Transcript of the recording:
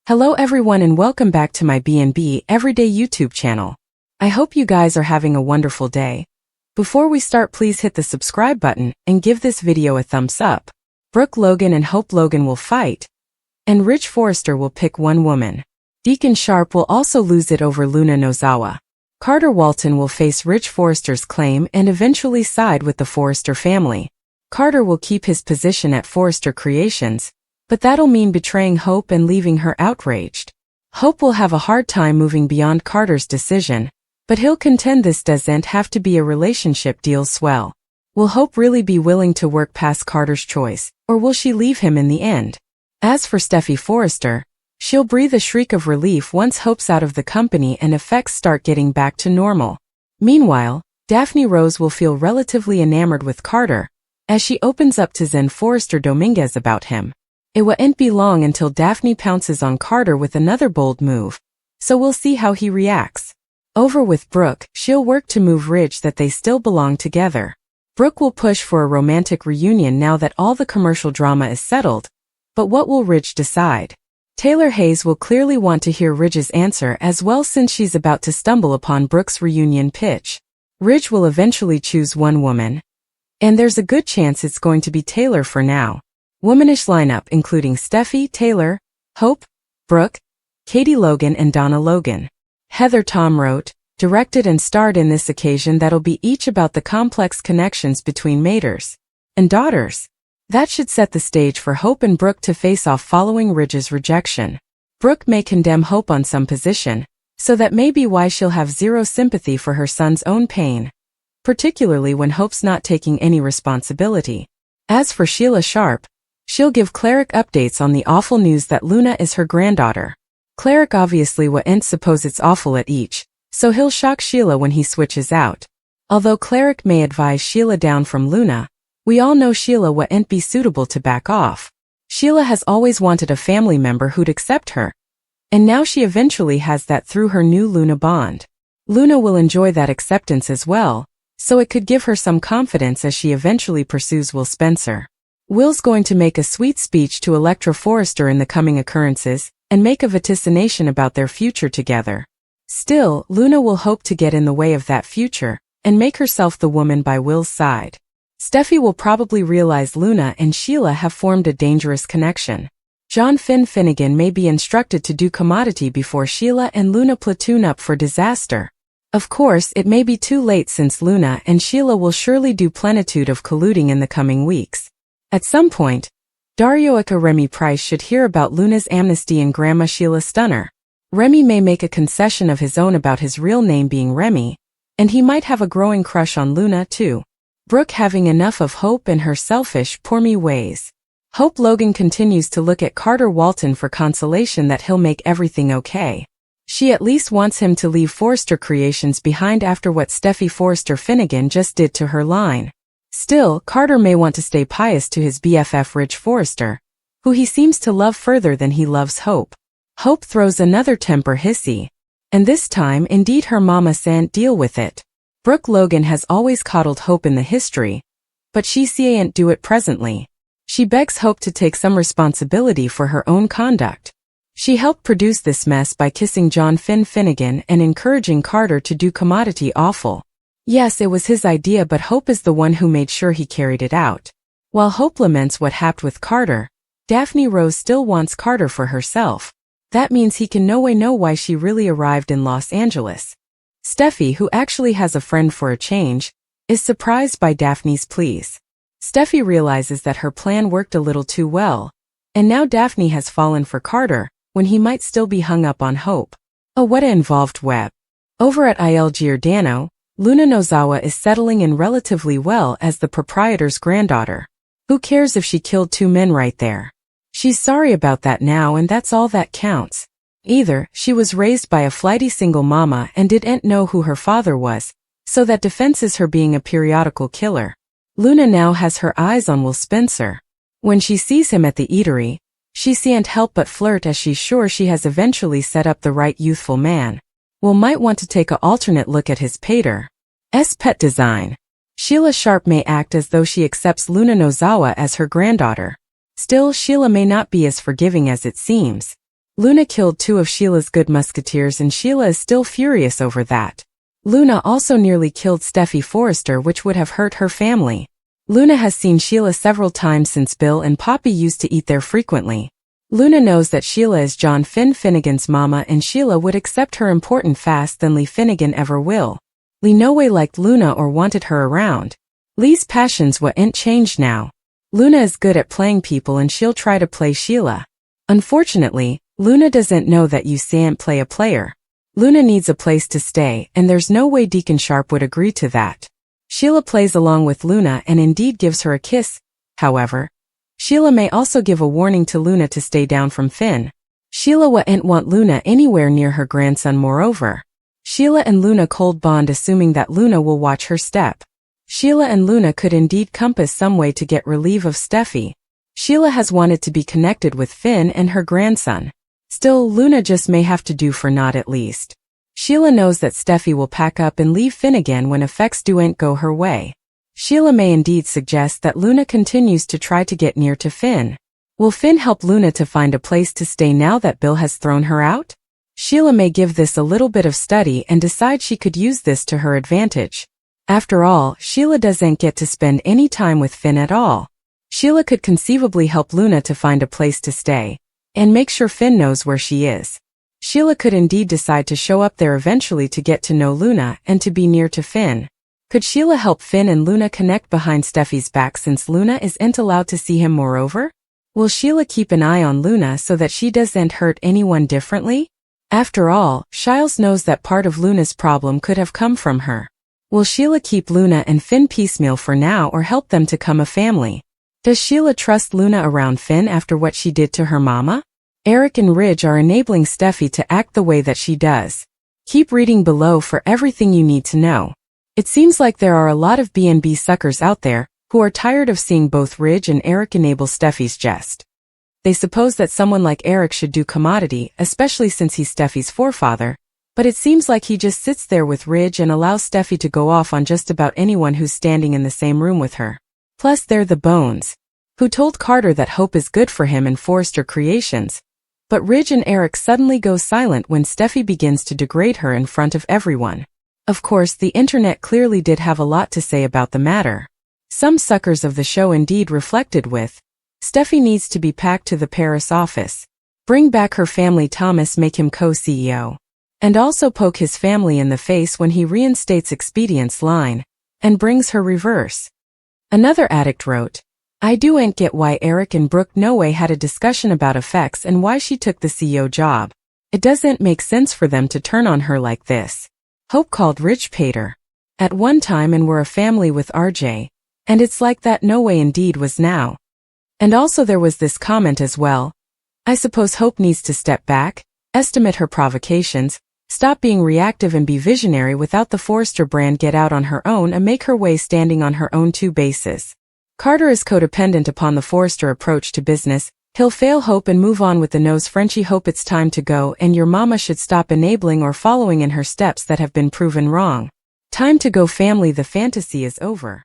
Hello everyone and welcome back to my B&B Everyday YouTube channel. I hope you guys are having a wonderful day. Before we start, please hit the subscribe button and give this video a thumbs up. Brooke Logan and Hope Logan will fight, and Rich Forrester will pick one woman. Deacon Sharp will also lose it over Luna Nozawa. Carter Walton will face Rich Forrester's claim and eventually side with the Forrester family. Carter will keep his position at Forrester Creations, but that'll mean betraying Hope and leaving her outraged. Hope will have a hard time moving beyond Carter's decision, but he'll contend this doesn't have to be a relationship deal swell. Will Hope really be willing to work past Carter's choice, or will she leave him in the end? As for Steffi Forrester, she'll breathe a shriek of relief once Hope's out of the company and effects start getting back to normal. Meanwhile, Daphne Rose will feel relatively enamored with Carter, as she opens up to Zen Forrester Dominguez about him. It won't be long until Daphne pounces on Carter with another bold move, so we'll see how he reacts. Over with Brooke, she'll work to move Ridge that they still belong together. Brooke will push for a romantic reunion now that all the commercial drama is settled, but what will Ridge decide? Taylor Hayes will clearly want to hear Ridge's answer as well since she's about to stumble upon Brooke's reunion pitch. Ridge will eventually choose one woman, and there's a good chance it's going to be Taylor for now. Womanish lineup including Steffi, Taylor, Hope, Brooke, Katie Logan and Donna Logan. Heather Tom wrote, directed and starred in this occasion that'll be each about the complex connections between maters and daughters. That should set the stage for Hope and Brooke to face off following Ridge's rejection. Brooke may condemn Hope on some position, so that may be why she'll have zero sympathy for her son's own pain, particularly when Hope's not taking any responsibility. As for Sheila Sharp, she'll give Cleric updates on the awful news that Luna is her granddaughter. Cleric obviously won't suppose it's awful at each, so he'll shock Sheila when he switches out. Although Cleric may advise Sheila down from Luna, we all know Sheila won't be suitable to back off. Sheila has always wanted a family member who'd accept her, and now she eventually has that through her new Luna bond. Luna will enjoy that acceptance as well, so it could give her some confidence as she eventually pursues Will Spencer. Will's going to make a sweet speech to Electra Forrester in the coming occurrences, and make a vaticination about their future together. Still, Luna will hope to get in the way of that future, and make herself the woman by Will's side. Steffi will probably realize Luna and Sheila have formed a dangerous connection. John Finnegan may be instructed to do commodity before Sheila and Luna platoon up for disaster. Of course, it may be too late since Luna and Sheila will surely do plenitude of colluding in the coming weeks. At some point, Darioica Remy Price should hear about Luna's amnesty and Grandma Sheila Stunner. Remy may make a concession of his own about his real name being Remy, and he might have a growing crush on Luna too. Brooke having enough of Hope and her selfish, poor me ways. Hope Logan continues to look at Carter Walton for consolation that he'll make everything okay. She at least wants him to leave Forrester Creations behind after what Steffi Forrester Finnegan just did to her line. Still, Carter may want to stay pious to his BFF Rich Forrester, who he seems to love further than he loves Hope. Hope throws another temper hissy, and this time indeed her mama san't deal with it. Brooke Logan has always coddled Hope in the history, but she can't do it presently. She begs Hope to take some responsibility for her own conduct. She helped produce this mess by kissing John Finnegan and encouraging Carter to do commodity awful. Yes, it was his idea, but Hope is the one who made sure he carried it out. While Hope laments what happened with Carter, Daphne Rose still wants Carter for herself. That means he can no way know why she really arrived in Los Angeles. Steffi, who actually has a friend for a change, is surprised by Daphne's pleas. Steffi realizes that her plan worked a little too well, and now Daphne has fallen for Carter, when he might still be hung up on Hope. Oh, what an involved web. Over at Il Giordano, Luna Nozawa is settling in relatively well as the proprietor's granddaughter. Who cares if she killed two men right there? She's sorry about that now, and that's all that counts. Either she was raised by a flighty single mama and didn't know who her father was, so that defenses her being a periodical killer. Luna now has her eyes on Will Spencer. When she sees him at the eatery, she can't help but flirt as she's sure she has eventually set up the right youthful man. Will might want to take an alternate look at his pater's pet design. Sheila Sharp may act as though she accepts Luna Nozawa as her granddaughter. Still, Sheila may not be as forgiving as it seems. Luna killed 2 of Sheila's good musketeers and Sheila is still furious over that. Luna also nearly killed Steffi Forrester, which would have hurt her family. Luna has seen Sheila several times since Bill and Poppy used to eat there frequently. Luna knows that Sheila is John Finnegan's mama and Sheila would accept her important fast than Lee Finnegan ever will. Lee no way liked Luna or wanted her around. Lee's passions ain't changed now. Luna is good at playing people and she'll try to play Sheila. Unfortunately, Luna doesn't know that you can't play a player. Luna needs a place to stay and there's no way Deacon Sharp would agree to that. Sheila plays along with Luna and indeed gives her a kiss. However, Sheila may also give a warning to Luna to stay down from Finn. Sheila wouldn't want Luna anywhere near her grandson. Moreover, Sheila and Luna cold bond, assuming that Luna will watch her step. Sheila and Luna could indeed compass some way to get relief of Steffi. Sheila has wanted to be connected with Finn and her grandson. Still, Luna just may have to do for not at least. Sheila knows that Steffi will pack up and leave Finn again when effects don't go her way. Sheila may indeed suggest that Luna continues to try to get near to Finn. Will Finn help Luna to find a place to stay now that Bill has thrown her out? Sheila may give this a little bit of study and decide she could use this to her advantage. After all, Sheila doesn't get to spend any time with Finn at all. Sheila could conceivably help Luna to find a place to stay and make sure Finn knows where she is. Sheila could indeed decide to show up there eventually to get to know Luna and to be near to Finn. Could Sheila help Finn and Luna connect behind Steffi's back since Luna isn't allowed to see him? Moreover, will Sheila keep an eye on Luna so that she doesn't hurt anyone differently? After all, Shiles knows that part of Luna's problem could have come from her. Will Sheila keep Luna and Finn piecemeal for now or help them to become a family? Does Sheila trust Luna around Finn after what she did to her mama? Eric and Ridge are enabling Steffi to act the way that she does. Keep reading below for everything you need to know. It seems like there are a lot of B&B suckers out there who are tired of seeing both Ridge and Eric enable Steffi's jest. They suppose that someone like Eric should do commodity, especially since he's Steffi's forefather, but it seems like he just sits there with Ridge and allows Steffi to go off on just about anyone who's standing in the same room with her. Plus they're the Bones, who told Carter that hope is good for him in Forrester Creations. But Ridge and Eric suddenly go silent when Steffi begins to degrade her in front of everyone. Of course, the internet clearly did have a lot to say about the matter. Some suckers of the show indeed reflected with, Steffi needs to be packed to the Paris office. Bring back her family. Thomas make him co-CEO. And also poke his family in the face when he reinstates Expedient's line, and brings her reverse. Another addict wrote, I don't get why Eric and Brooke no way had a discussion about effects and why she took the CEO job. It doesn't make sense for them to turn on her like this. Hope called Ridge Pater at one time and were a family with RJ, and it's like that no way indeed was now. And also there was this comment as well. I suppose Hope needs to step back, estimate her provocations, stop being reactive and be visionary without the Forrester brand, get out on her own and make her way standing on her own 2 bases. Carter is codependent upon the Forrester approach to business. He'll fail Hope and move on with the nose. Frenchie Hope, it's time to go and your mama should stop enabling or following in her steps that have been proven wrong. Time to go family. The fantasy is over.